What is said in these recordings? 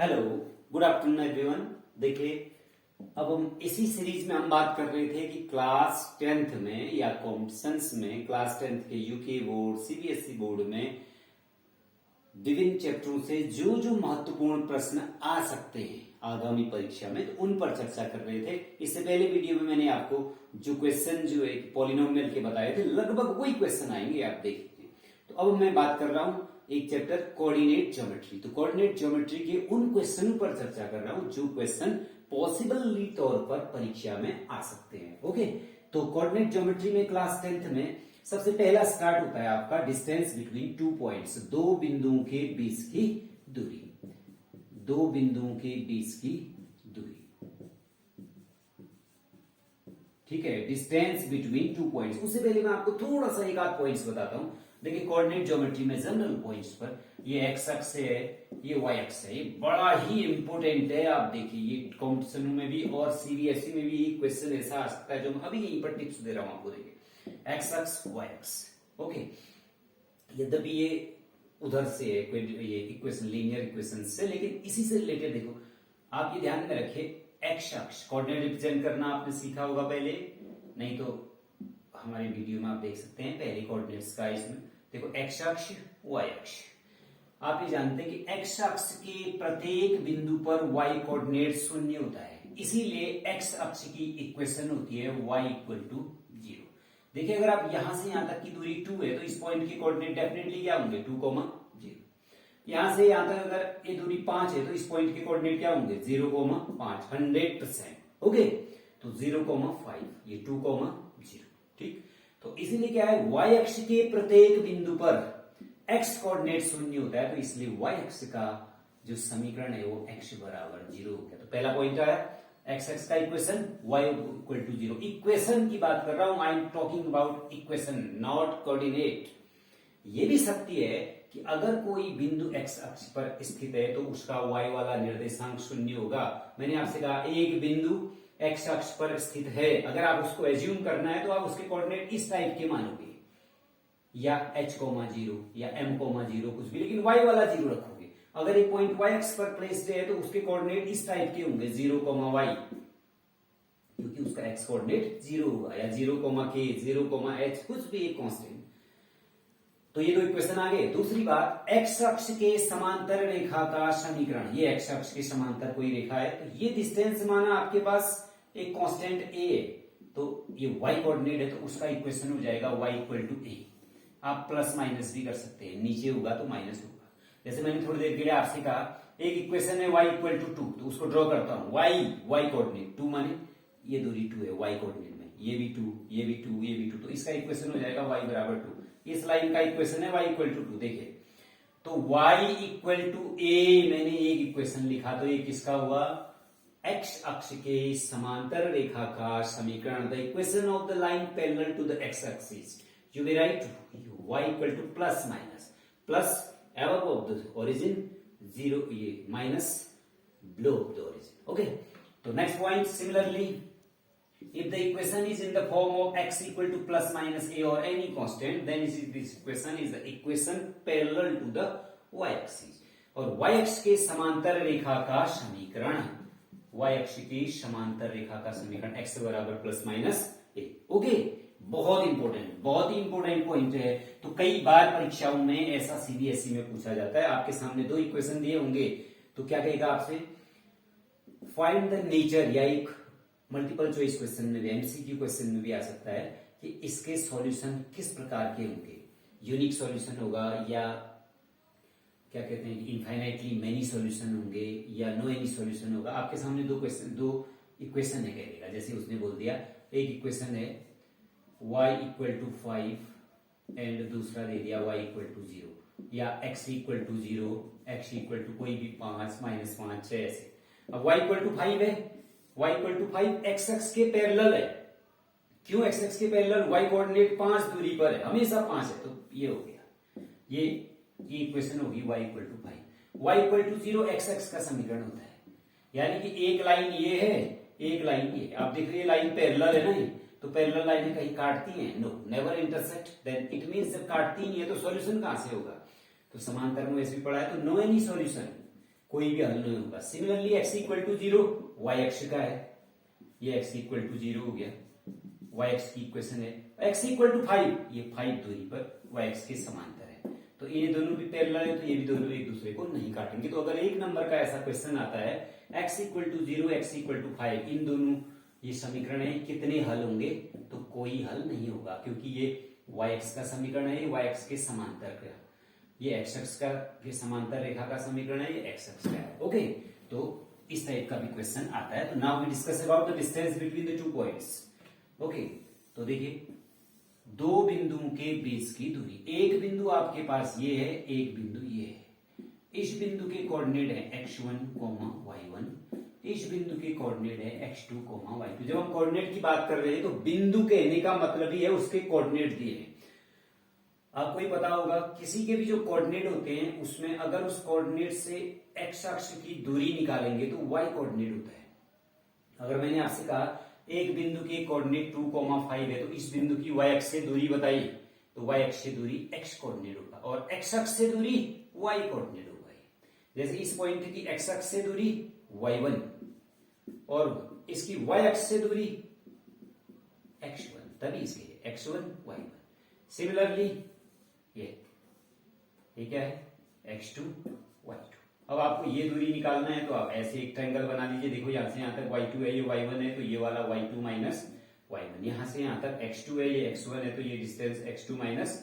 Hello, good afternoon everyone. देखिए, अब हम इसी सीरीज में हम बात कर रहे थे कि क्लास 10th में या कॉम्पिटिशन्स में क्लास 10th के यूके बोर्ड सीबीएसई बोर्ड में विभिन्न चैप्टरों से जो जो महत्वपूर्ण प्रश्न आ सकते हैं आगामी परीक्षा में, तो उन पर चर्चा कर रहे थे। इससे पहले वीडियो में मैंने आपको जो क्वेश्चन जो एक पॉलिनोमियल के बताए थे, लगभग वही क्वेश्चन आएंगे, आप देख लीजिए। तो अब मैं बात कर रहा हूं एक चैप्टर कोऑर्डिनेट ज्योमेट्री। तो कोऑर्डिनेट ज्योमेट्री के उन क्वेश्चनों पर चर्चा कर रहा हूं जो क्वेश्चन पॉसिबली तौर पर परीक्षा में आ सकते हैं। ओके, तो कोऑर्डिनेट ज्योमेट्री में क्लास 10th में सबसे पहला स्टार्ट होता है आपका डिस्टेंस बिटवीन 2 पॉइंट्स, दो बिंदुओं के बीच की दूरी, दो बिंदुओं के बीच की दूरी। ठीक है, डिस्टेंस बिटवीन 2 पॉइंट्स। उससे पहले मैं आपको थोड़ा सा एक आध पॉइंट्स बताता हूं। देखिए, कोऑर्डिनेट ज्योमेट्री में जनरल पॉइंट्स पर ये एक्स अक्ष है, ये वाई अक्ष है, ये बड़ा ही इंपॉर्टेंट है। आप देखिए, ये कॉम्पिटिशन में भी और सीबीएसई में भी क्वेश्चन ऐसा आ सकता है जो मैं अभी यहीं पर टिप्स दे रहा हूं आपको। देखिए, एक्स अक्ष वाई अक्ष। ओके, यद्यपि ये उधर से है, ये इक्वेशन लीनियर इक्वेशन से, लेकिन इसी से रिलेटेड देखो, आप ये ध्यान में रखिए, एक्स अक्ष कोऑर्डिनेट रिप्रेजेंट करना आपने सीखा होगा पहले, नहीं तो हमारे वीडियो में आप देख सकते हैं पहले कोऑर्डिनेट्स का। इसमें देखो, एक्स अक्ष वाई अक्ष। आप ये जानते हैं कि एक्स अक्ष के प्रत्येक बिंदु पर वाई कोऑर्डिनेट शून्य होता है, इसीलिए एक्स अक्ष की इक्वेशन होती है y इक्वल टू 0। देखिए, अगर आप यहां से यहां तक की दूरी 2 है तो इस पॉइंट की कोऑर्डिनेट डेफिनेटली क्या होंगे, 2,0। यहां से यहां तक अगर ये दूरी 5 है तो इस पॉइंट के कोऑर्डिनेट क्या होंगे, 0,5, 100%। ओके, तो 0,5, ये 2,0। ठीक, तो इसीलिए क्या है, y अक्ष के प्रत्येक बिंदु पर x कोऑर्डिनेट शून्य होता है, तो इसलिए y अक्ष का जो समीकरण है वो x बराबर 0 हो गया। तो पहला पॉइंट आया x अक्ष का equation y equal to 0। Equation की बात कर रहा हूं, I am talking about equation, not coordinate. ये भी सत्य है कि अगर कोई बिंदु x अक्ष पर स्थित है तो उसका y वाला निर्देशांक शून्य होगा। मैंने आपसे कहा एक बिंदु x अक्ष पर स्थित है, अगर आप उसको एज्यूम करना है तो आप उसके कोऑर्डिनेट इस टाइप के मानोगे, या h,0 या m,0 कुछ भी, लेकिन y वाला 0 रखोगे। अगर एक पॉइंट y अक्ष पर प्लेस्ड है तो उसके कोऑर्डिनेट इस टाइप के होंगे, 0,y, क्योंकि उसका x कोऑर्डिनेट 0 होगा, या 0,k, 0,h, कुछ भी एक कांस्टेंट। तो ये दो इक्वेशन आ गए। दूसरी बात, x अक्ष के समांतर रेखा का समीकरण। ये x अक्ष के समांतर कोई रेखा है, तो ये डिस्टेंस माना आपके पास एक कांस्टेंट a है, तो ये y कोऑर्डिनेट है, तो उसका इक्वेशन हो जाएगा y इक्वल टू a। आप प्लस माइनस भी कर सकते हैं, नीचे होगा तो माइनस होगा। जैसे मैंने थोड़ी देर के लिए आपसे कहा, एक इक्वेशन है y इक्वल टू 2, तो उसको ड्रॉ करता हूं, y कोऑर्डिनेट 2 माने ये दूरी 2 है y कोऑर्डिनेट में, ये भी 2, ये भी 2, ये भी 2, तो इसका इक्वेशन हो जाएगा y बराबर 2। इस लाइन का इक्वेशन है y इक्वल टू 2। देखिए, तो y इक्वल टू a मैंने एक इक्वेशन लिखा, तो ये किसका हुआ, x अक्ष के समांतर रेखा का समीकरण, the equation of the line parallel to the x axis. You may write y equal to plus minus, plus above of the origin 0, ये minus below of the origin. Okay, so next point, similarly, if the equation is in the form of x equal to plus minus a or any constant, then this equation is the equation parallel to the y axis. और y अक्ष के समांतर रेखा का समीकरण, y अक्ष की समांतर रेखा का समीकरण x बराबर प्लस माइनस a। ओके, बहुत ही इंपॉर्टेंट पॉइंट है। तो कई बार परीक्षाओं में ऐसा सीबीएसई में पूछा जाता है, आपके सामने दो इक्वेशन दिए होंगे, तो क्या कहेगा आपसे, फाइंड द नेचर, या एक मल्टीपल चॉइस क्वेश्चन में भी, एमसीक्यू क्वेश्चन में भी आ सकता है कि इसके सॉल्यूशन किस प्रकार के होंगे, यूनिक सॉल्यूशन होगा, या क्या कहते हैं इनफाइनाइटली मेनी सॉल्यूशन होंगे, या नो एनी सॉल्यूशन होगा। आपके सामने दो इक्वेशन है कहेगा, जैसे उसने बोल दिया, एक इक्वेशन है y इक्वल टू 5 एंड दूसरा दे दिया y इक्वल टू 0, या x equal to 0, x equal to कोई भी 5, -5, 6 ऐसे। अब y इक्वल टू 5 है, y इक्वल टू 5 x अक्ष के पैरेलल है। क्यों x अक्ष के पैरेलल, y कोऑर्डिनेट 5 दूरी पर है, हमेशा 5 है, तो ये हो गया, ये इक्वेशन होगी y equal to 5। y equal to 0 x अक्ष का समीकरण होता है, यानी कि एक लाइन ये है, एक लाइन ये। आप देख रहे हैं लाइन पैरेलल है ना, ये तो पैरेलल लाइनें कहीं काटती हैं, no, never intersect, then it means जब काटती नहीं है तो सॉल्यूशन कहां से होगा, तो समांतर में वैसे भी पढ़ा है, तो नो एनी सॉल्यूशन, कोई भी हल नहीं होगा। Similarly x equal to 0 y अक्ष का है, ये x इक्वल टू 0 हो गया, y अक्ष की इक्वेशन है। x इक्वल टू 5, ये 5 दूरी पर y अक्ष के समांतर है, तो ये दोनों भी पैरेलल है, तो ये भी दोनों एक दूसरे को नहीं काटेंगे। तो अगर एक नंबर का ऐसा क्वेश्चन आता है x equal to 0, x equal to 5, इन दोनों ये समीकरण है, कितने हल होंगे? तो कोई हल नहीं होगा, क्योंकि ये y अक्ष का समीकरण है, y अक्ष के समांतर का, ये x अक्ष का के समांतर रेखा का समीकरण है, ये x अक्ष का है। ओके, तो इस टाइप का भी क्वेश्चन आता है। तो now we discuss about the distance between the 2 points. Okay, तो देखिए दो बिंदुओं के बीच की दूरी, एक बिंदु आपके पास ये है, एक बिंदु ये है। इस बिंदु के कोऑर्डिनेट है x1, y1, इस बिंदु के कोऑर्डिनेट है x2, y2। जब हम कोऑर्डिनेट की बात कर रहे हैं तो बिंदु कहने का मतलब ही है उसके कोऑर्डिनेट दिए हैं। आपको ही पता होगा किसी के भी जो कोऑर्डिनेट होते हैं उसमें अगर उस कोऑर्डिनेट से x अक्ष की दूरी निकालेंगे तो y कोऑर्डिनेट होता है। अगर मैंने आपसे कहा एक बिंदु के कोऑर्डिनेट 2,5 है, तो इस बिंदु की y अक्ष से दूरी बताइए, तो y अक्ष से दूरी x कोऑर्डिनेट होगा और x अक्ष से दूरी y कोऑर्डिनेट होगा। जैसे इस पॉइंट की x अक्ष से दूरी y1 और इसकी y अक्ष से दूरी x1, तभी इसके x1 y1। सिमिलरली ये क्या है x2 y2। अब आपको ये दूरी निकालना है तो आप ऐसे एक ट्रायंगल बना लीजिए। देखो यहां से यहां तक y2 है, ये y1 है, तो ये वाला y2 माइनस y1, यहां से यहां तक x2 है, ये x1 है, तो ये डिस्टेंस x2 माइनस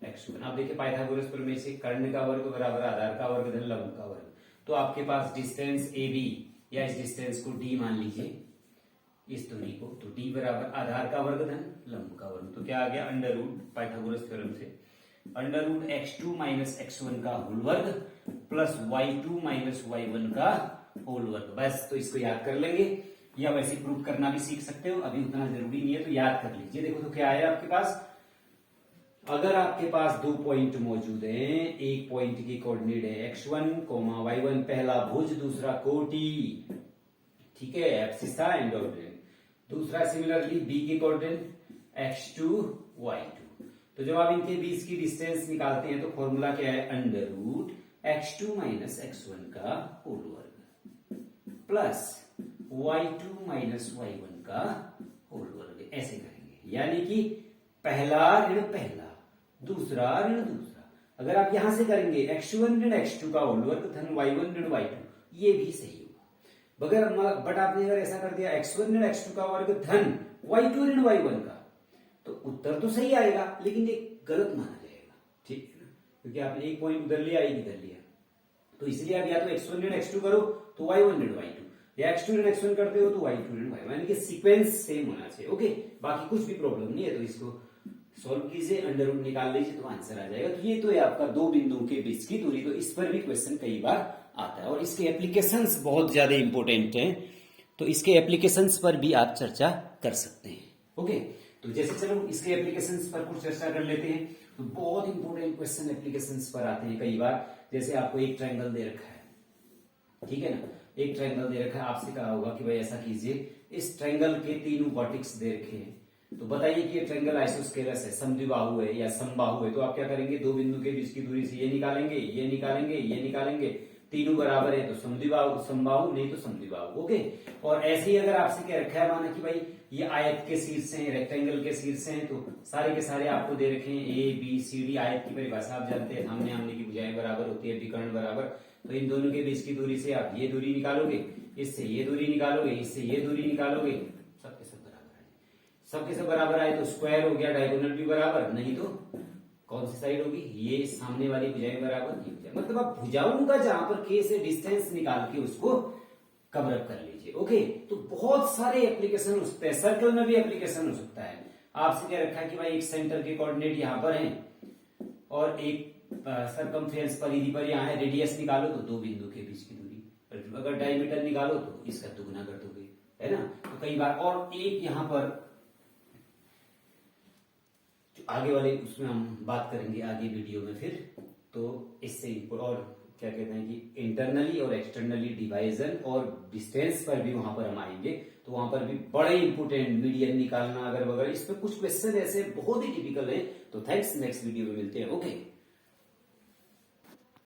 x1। अब देखिए पाइथागोरस प्रमेय से कर्ण का वर्ग बराबर आधार का वर्ग धन लंब का वर्ग, तो आपके पास डिस्टेंस AB या इस डिस्टेंस को d मान लीजिए, इस दूरी को, तो d बराबर आधार का वर्ग धन लंब का वर्ग, तो क्या आ गया अंडर रूट पाइथागोरस थ्योरम से under root x2 minus x1 का होल वर्ग प्लस y2 माइनस y1 का होल वर्ग। बस, तो इसको याद कर लेंगे या वैसे प्रूव करना भी सीख सकते हो, अभी उतना जरूरी नहीं है, तो याद कर लीजिए। देखो तो क्या है आपके पास, अगर आपके पास दो पॉइंट मौजूद हैं, एक पॉइंट की कोऑर्डिनेट है x1, y1, पहला भुज दूसरा कोटि, ठीक है, एब्सिस था एंड दूसरा सिमिलरली b की कोऑर्डिनेट x2, y2। तो जब आप इनके बीच की डिस्टेंस निकालते हैं तो फॉर्मूला क्या है, under root x2 minus x1 का होल वर्ग प्लस y2 माइनस y1 का होल वर्ग, ऐसे करेंगे। यानी कि पहला ऋण पहला, दूसरा ऋण दूसरा। अगर आप यहां से करेंगे x1 ऋण x2 का होल वर्ग धन y1 ऋण y2, ये भी सही होगा। बट आपने अगर ऐसा कर दिया x1 ऋण x2 का वर्ग धन y2 ऋण y1 का, तो उत्तर तो सही आएगा लेकिन ये गलत माना जाएगा, ठीक है ना, क्योंकि आपने एक पॉइंट उधर लिया, एक इधर लिया। तो इसलिए आप या तो x1 ऋण x2 करो तो y1 ऋण y2, या x2 ऋण x1 करते हो तो y2 ऋण y1, यानी कि सीक्वेंस सेम होना चाहिए। ओके, बाकी कुछ भी प्रॉब्लम नहीं है, तो इसको सॉल्व कीजिए, अंडर रूट निकाल लीजिए तो आंसर आ जाएगा। तो ये तो है आपका दो बिंदुओं के बीच की दूरी, तो इस पर भी क्वेश्चन कई बार आता है और इसके एप्लीकेशंस बहुत ज्यादा इंपॉर्टेंट हैं, तो इसके एप्लीकेशंस पर भी आप चर्चा कर सकते हैं। ओके, तो जैसे चलो इसके एप्लीकेशंस पर कुछ चर्चा कर लेते हैं। तो बहुत इंपॉर्टेंट क्वेश्चन एप्लीकेशंस पर आते हैं कई बार। जैसे आपको एक ट्रायंगल दे रखा है, ठीक है ना, एक ट्रायंगल दे रखा है, आपसे कहा होगा कि भाई ऐसा कीजिए, इस ट्रायंगल के तीनों वर्टेक्स दे रखे हैं, तो बताइए कि ये ट्रायंगल आइसोस्केलस है, समद्विबाहु है या समबाहु है। तो आप क्या करेंगे, दो बिंदु के बीच की दूरी से ये निकालेंगे, ये निकालेंगे, ये निकालेंगे, तीनों बराबर है तो समद्विबाहु, समबाहु नहीं तो समद्विबाहु। ओके, और ऐसे ही अगर आपसे क्या रखा है, माना कि भाई ये आयत के शीर्ष हैं, रेक्टेंगल के शीर्ष हैं, तो सारे के सारे आपको दे रखे हैं ए बी सी डी। आयत की परिभाषा आप जानते हैं, सामने आमने की भुजाएं बराबर होती है, विकर्ण बराबर। तो इन दोनों के बीच की दूरी से आप ये दूरी निकालोगे, इससे ये दूरी निकालोगे, इससे ये दूरी निकालोगे, सबके सब बराबर आए, सबके सब बराबर आए तो स्क्वायर हो गया, डायगोनल भी बराबर, नहीं तो कौन सी साइड होगी, ये सामने वाली भुजाएं बराबर, ये भुजाएं, मतलब आप भुजाओं का जहां पर के से डिस्टेंस निकाल के उसको कवर अप कर लीजिए। ओके, तो बहुत सारे एप्लीकेशन हो सकते हैं, सर्कल में भी एप्लीकेशन हो सकता है। आपसे क्या रखा है कि भाई एक सेंटर के कोऑर्डिनेट यहां पर हैं और एक सर्कमफ्रेंस परिधि पर यहाँ है, रेडियस निकालो तो दो बिंदु के बीच की दूरी, अगर डायमीटर निकालो तो इसका दुगना कर दोगे, है ना। तो कई बार, और एक यहाँ पर आगे वाले उसमें हम बात करेंगे आगे वीडियो में फिर, तो इससे और क्या कहते हैं कि इंटरनली और एक्सटर्नली डिवाइजन और डिस्टेंस पर भी वहां पर हम आएंगे, तो वहां पर भी बड़े इंपोर्टेंट मीडियन निकालना अगर वगैरह, इस पे कुछ क्वेश्चन ऐसे बहुत ही टिपिकल है। तो थैंक्स, नेक्स्ट वीडियो में मिलते हैं। ओके।